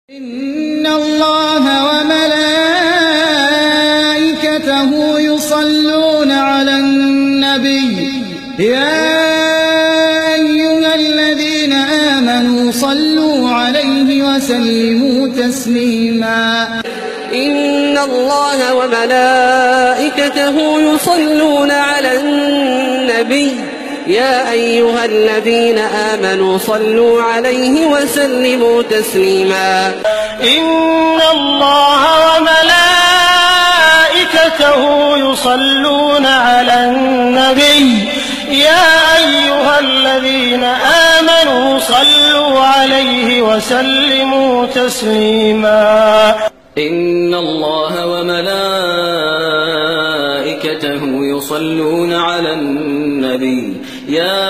إن الله وملائكته يصلون على النبي يا أيها الذين آمنوا صلوا عليه وسلموا تسليما. إن الله وملائكته يصلون على النبي يا أيها الذين آمنوا صلوا عليه وسلموا تسليما. إن الله وملائكته يصلون على النبي يا أيها الذين آمنوا صلوا عليه وسلموا تسليما. إن الله وملائكته يصلون على النبي يا